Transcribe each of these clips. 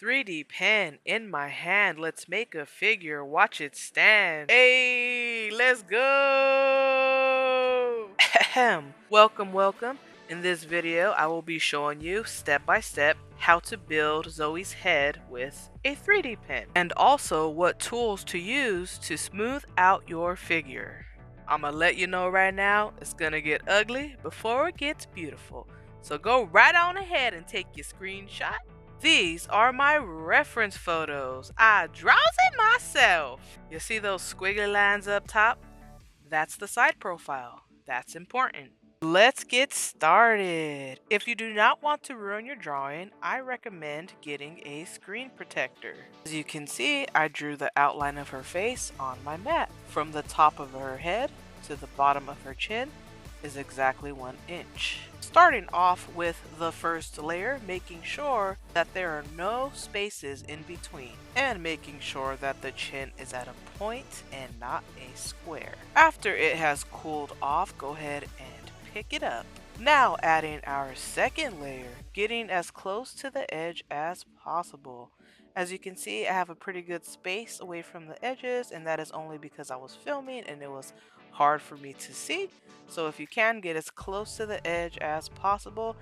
3D pen in my hand. Let's make a figure. Watch it stand. Hey, let's go. Ahem. Welcome, welcome. In this video, I will be showing you step by step how to build Zoe's head with a 3D pen and also what tools to use to smooth out your figure. I'm gonna let you know right now, it's gonna get ugly before it gets beautiful. So go right on ahead and take your screenshot. These are my reference photos. I draws it myself. You see those squiggly lines up top? That's the side profile. That's important. Let's get started. If you do not want to ruin your drawing, I recommend getting a screen protector. As you can see, I drew the outline of her face on my mat. From the top of her head to the bottom of her chin is exactly 1 inch. Starting off with the first layer, making sure that there are no spaces in between and making sure that the chin is at a point and not a square. After it has cooled off, go ahead and pick it up. Now adding our second layer, getting as close to the edge as possible. As you can see, I have a pretty good space away from the edges, and that is only because I was filming and it was hard for me to see. So if you can, get as close to the edge as possible.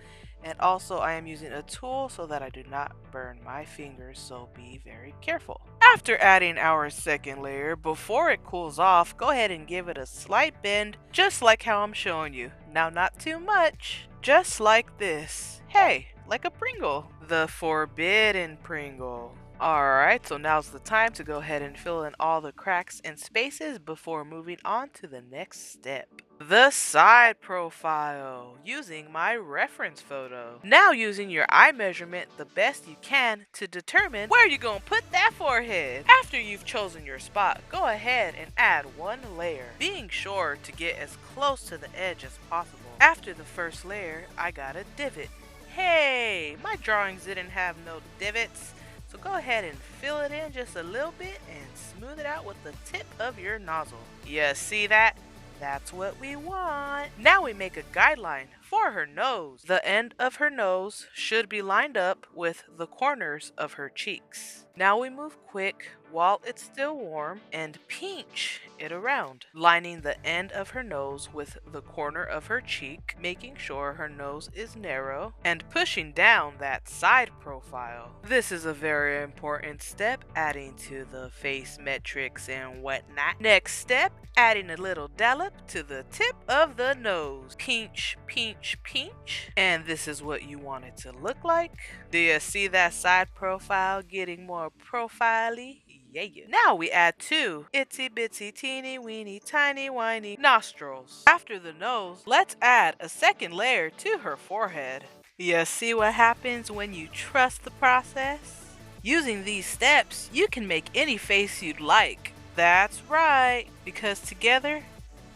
And also I am using a tool so that I do not burn my fingers, so be very careful. After adding our second layer, before it cools off, go ahead and give it a slight bend, just like how I'm showing you. Now not too much, just like this. Hey, like a Pringle. The forbidden Pringle. Alright, so now's the time to go ahead and fill in all the cracks and spaces before moving on to the next step. The side profile, using my reference photo. Now using your eye measurement the best you can to determine where you're going to put that forehead. After you've chosen your spot, go ahead and add 1 layer, being sure to get as close to the edge as possible. After the first layer, I got a divot. Hey, my drawings didn't have no divots. So go ahead and fill it in just a little bit and smooth it out with the tip of your nozzle. You see that? That's what we want. Now we make a guideline for her nose. The end of her nose should be lined up with the corners of her cheeks. Now we move quick while it's still warm and pinch it around, lining the end of her nose with the corner of her cheek, making sure her nose is narrow, and pushing down that side profile. This is a very important step, adding to the face metrics and whatnot. Next step, adding a little dollop to the tip of the nose. Pinch, pinch, pinch. And this is what you want it to look like. Do you see that side profile getting more profile-y? Yeah. Now we add 2 itsy bitsy teeny weeny tiny whiny nostrils. After the nose, let's add a second layer to her forehead. You see what happens when you trust the process? Using these steps, you can make any face you'd like. That's right, because together,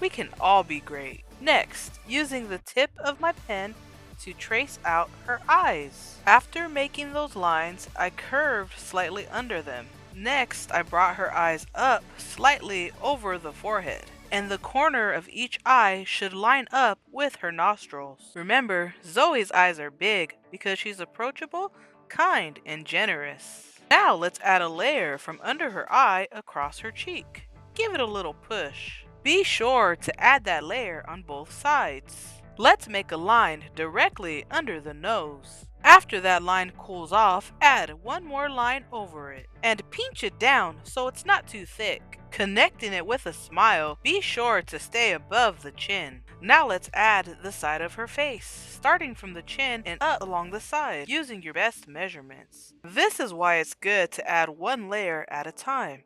we can all be great. Next, using the tip of my pen to trace out her eyes. After making those lines, I curved slightly under them. Next, I brought her eyes up slightly over the forehead, and the corner of each eye should line up with her nostrils. Remember, Zoe's eyes are big because she's approachable, kind, and generous. Now let's add a layer from under her eye across her cheek. Give it a little push. Be sure to add that layer on both sides. Let's make a line directly under the nose. After that line cools off, add 1 more line over it and pinch it down so it's not too thick. Connecting it with a smile, be sure to stay above the chin. Now let's add the side of her face, starting from the chin and up along the side, using your best measurements. This is why it's good to add 1 layer at a time.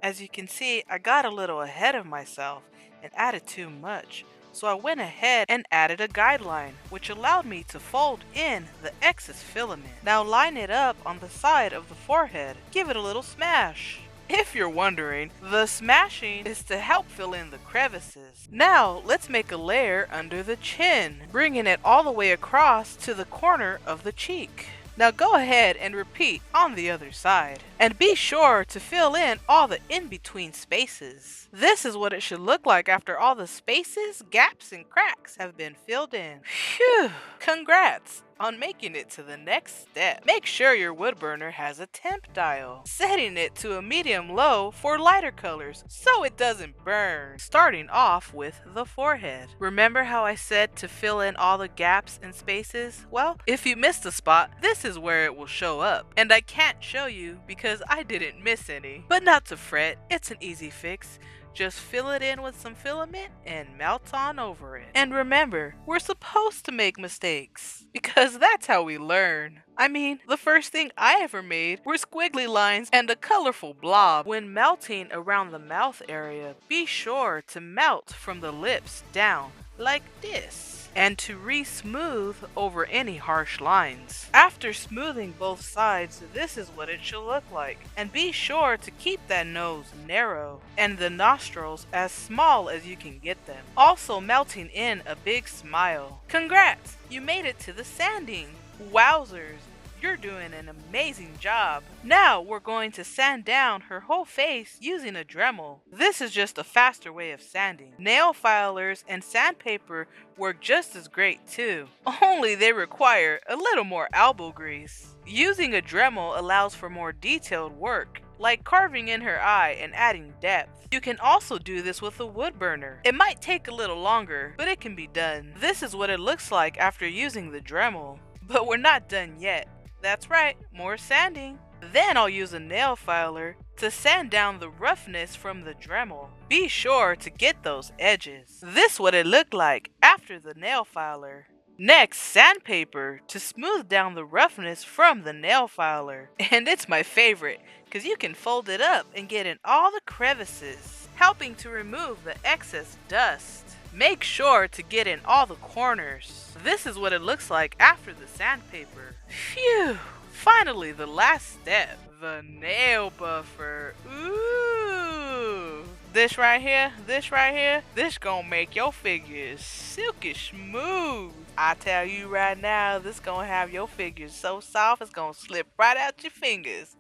As you can see, I got a little ahead of myself and added too much. So I went ahead and added a guideline, which allowed me to fold in the excess filament. Now line it up on the side of the forehead. Give it a little smash. If you're wondering, the smashing is to help fill in the crevices. Now let's make a layer under the chin, bringing it all the way across to the corner of the cheek. Now go ahead and repeat on the other side. And be sure to fill in all the in-between spaces. This is what it should look like after all the spaces, gaps, and cracks have been filled in. Phew! Congrats! on making it to the next step. Make sure your wood burner has a temp dial, setting it to a medium-low for lighter colors so it doesn't burn. Starting off with the forehead. Remember how I said to fill in all the gaps and spaces? Well, if you missed a spot, this is where it will show up. And I can't show you because I didn't miss any. But not to fret, it's an easy fix. Just fill it in with some filament and melt on over it. And remember, we're supposed to make mistakes because that's how we learn. I mean, the first thing I ever made were squiggly lines and a colorful blob. When melting around the mouth area, be sure to melt from the lips down like this, and to re-smooth over any harsh lines. After smoothing both sides, this is what it should look like. And be sure to keep that nose narrow and the nostrils as small as you can get them. Also melting in a big smile. Congrats! You made it to the sanding! Wowzers! You're doing an amazing job. Now we're going to sand down her whole face using a Dremel. This is just a faster way of sanding. Nail filers and sandpaper work just as great too, only they require a little more elbow grease. Using a Dremel allows for more detailed work, like carving in her eye and adding depth. You can also do this with a wood burner. It might take a little longer, but it can be done. This is what it looks like after using the Dremel. But we're not done yet. That's right, more sanding. Then I'll use a nail filer to sand down the roughness from the Dremel. Be sure to get those edges. This is what it looked like after the nail filer. Next, sandpaper to smooth down the roughness from the nail filer. And it's my favorite because you can fold it up and get in all the crevices, helping to remove the excess dust. Make sure to get in all the corners. This is what it looks like after the sandpaper. Phew! Finally, the last step, the nail buffer. Ooh! This right here, this gonna make your fingers silky smooth. I tell you right now, this gonna have your fingers so soft it's gonna slip right out your fingers.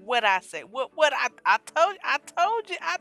What I say? I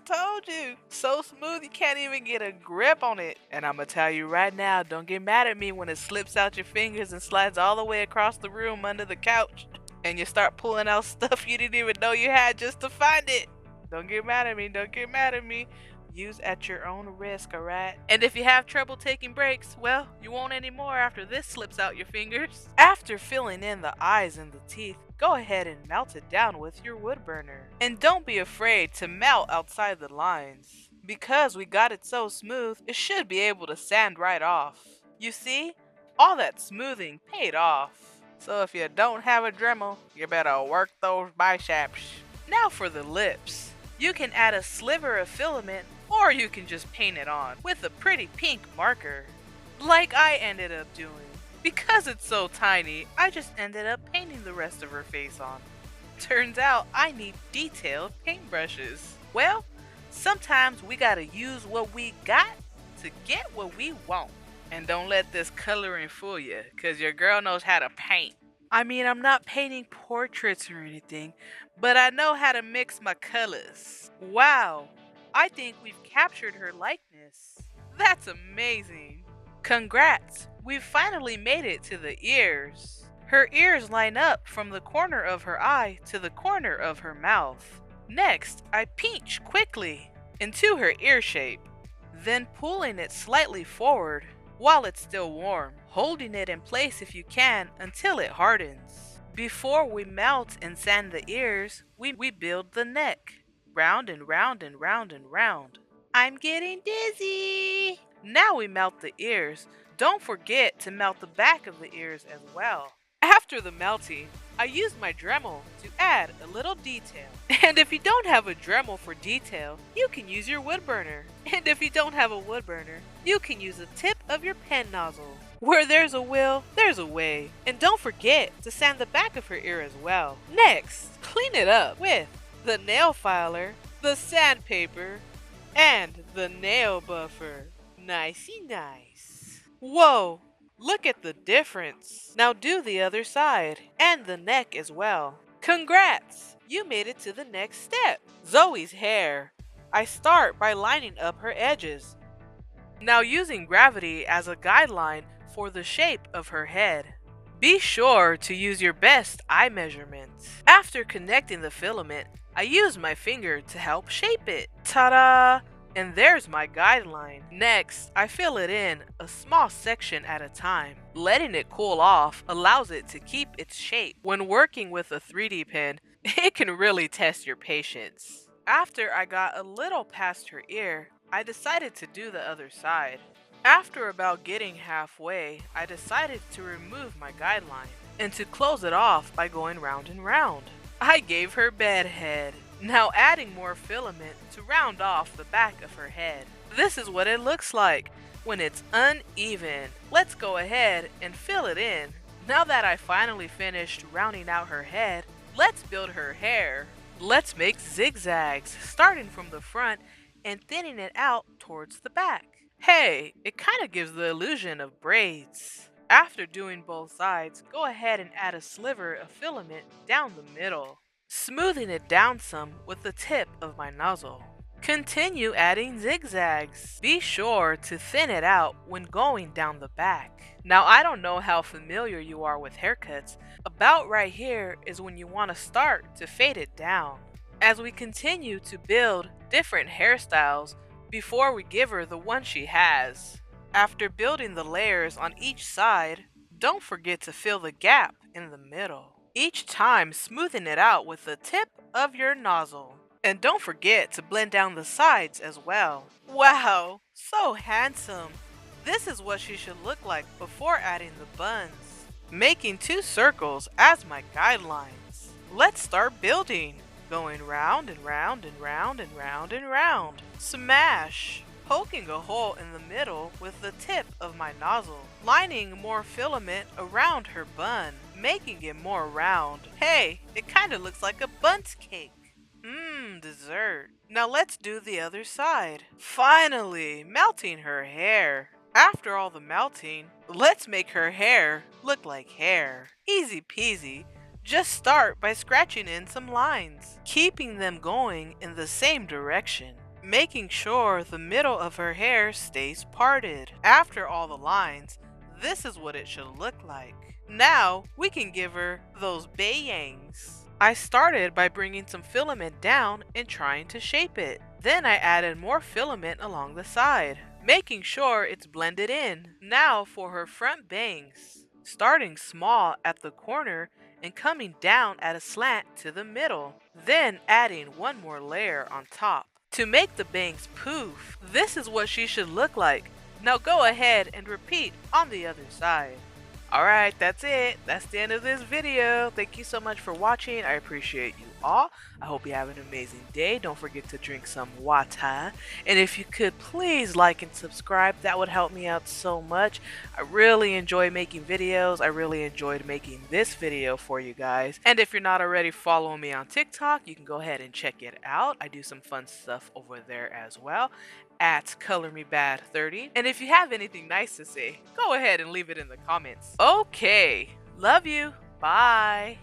told you. So smooth you can't even get a grip on it. And I'm gonna tell you right now, don't get mad at me when it slips out your fingers and slides all the way across the room under the couch. And you start pulling out stuff you didn't even know you had just to find it. Don't get mad at me. Use at your own risk, alright? And if you have trouble taking breaks, well, you won't anymore after this slips out your fingers. After filling in the eyes and the teeth, go ahead and melt it down with your wood burner. And don't be afraid to melt outside the lines. Because we got it so smooth, it should be able to sand right off. You see? All that smoothing paid off. So if you don't have a Dremel, you better work those biceps. Now for the lips. You can add a sliver of filament, or you can just paint it on with a pretty pink marker, like I ended up doing. Because it's so tiny, I just ended up painting the rest of her face on. Turns out I need detailed paintbrushes. Well, sometimes we gotta use what we got to get what we want. And don't let this coloring fool you, cause your girl knows how to paint. I mean, I'm not painting portraits or anything, but I know how to mix my colors. Wow, I think we've captured her likeness. That's amazing. Congrats, we've finally made it to the ears. Her ears line up from the corner of her eye to the corner of her mouth. Next, I pinch quickly into her ear shape, then pulling it slightly forward while it's still warm, holding it in place if you can until it hardens. Before we melt and sand the ears, we build the neck. Round and round and round and round. I'm getting dizzy! Now we melt the ears. Don't forget to melt the back of the ears as well. After the melting, I used my Dremel to add a little detail. And if you don't have a Dremel for detail, you can use your wood burner. And if you don't have a wood burner, you can use the tip of your pen nozzle. Where there's a will, there's a way. And don't forget to sand the back of her ear as well. Next, clean it up with the nail filer, the sandpaper, and the nail buffer. Nicey nice. Whoa! Look at the difference. Now do the other side, and the neck as well. Congrats! You made it to the next step. Zoe's hair. I start by lining up her edges. Now using gravity as a guideline for the shape of her head. Be sure to use your best eye measurements. After connecting the filament, I use my finger to help shape it. Ta-da! And there's my guideline. Next, I fill it in a small section at a time. Letting it cool off allows it to keep its shape. When working with a 3D pen, it can really test your patience. After I got a little past her ear, I decided to do the other side. After about getting halfway, I decided to remove my guideline and to close it off by going round and round. I gave her bed head. Now adding more filament to round off the back of her head. This is what it looks like when it's uneven. Let's go ahead and fill it in. Now that I finally finished rounding out her head, let's build her hair. Let's make zigzags, starting from the front and thinning it out towards the back. Hey, it kind of gives the illusion of braids. After doing both sides, go ahead and add a sliver of filament down the middle, smoothing it down some with the tip of my nozzle. Continue adding zigzags. Be sure to thin it out when going down the back. Now I don't know how familiar you are with haircuts. About right here is when you want to start to fade it down. As we continue to build different hairstyles before we give her the one she has. After building the layers on each side, don't forget to fill the gap in the middle. Each time smoothing it out with the tip of your nozzle. And don't forget to blend down the sides as well. Wow, so handsome. This is what she should look like before adding the buns. Making 2 circles as my guidelines. Let's start building. Going round and round and round and round and round. Smash! Poking a hole in the middle with the tip of my nozzle. Lining more filament around her bun, making it more round. Hey, it kinda looks like a bundt cake. Dessert. Now let's do the other side. Finally, melting her hair. After all the melting, let's make her hair look like hair. Easy peasy. Just start by scratching in some lines, keeping them going in the same direction, making sure the middle of her hair stays parted. After all the lines, this is what it should look like. Now, we can give her those bangs. I started by bringing some filament down and trying to shape it. Then I added more filament along the side, making sure it's blended in. Now for her front bangs, starting small at the corner and coming down at a slant to the middle, then adding one more layer on top to make the bangs poof. This is what she should look like. Now go ahead and repeat on the other side. Alright, that's it. That's the end of this video. Thank you so much for watching. I appreciate you all. I hope you have an amazing day. Don't forget to drink some water. And if you could please like and subscribe, that would help me out so much. I really enjoy making videos. I really enjoyed making this video for you guys. And if you're not already following me on TikTok, you can go ahead and check it out. I do some fun stuff over there as well at ColorMeBad30. And if you have anything nice to say, go ahead and leave it in the comments. Okay, love you. Bye.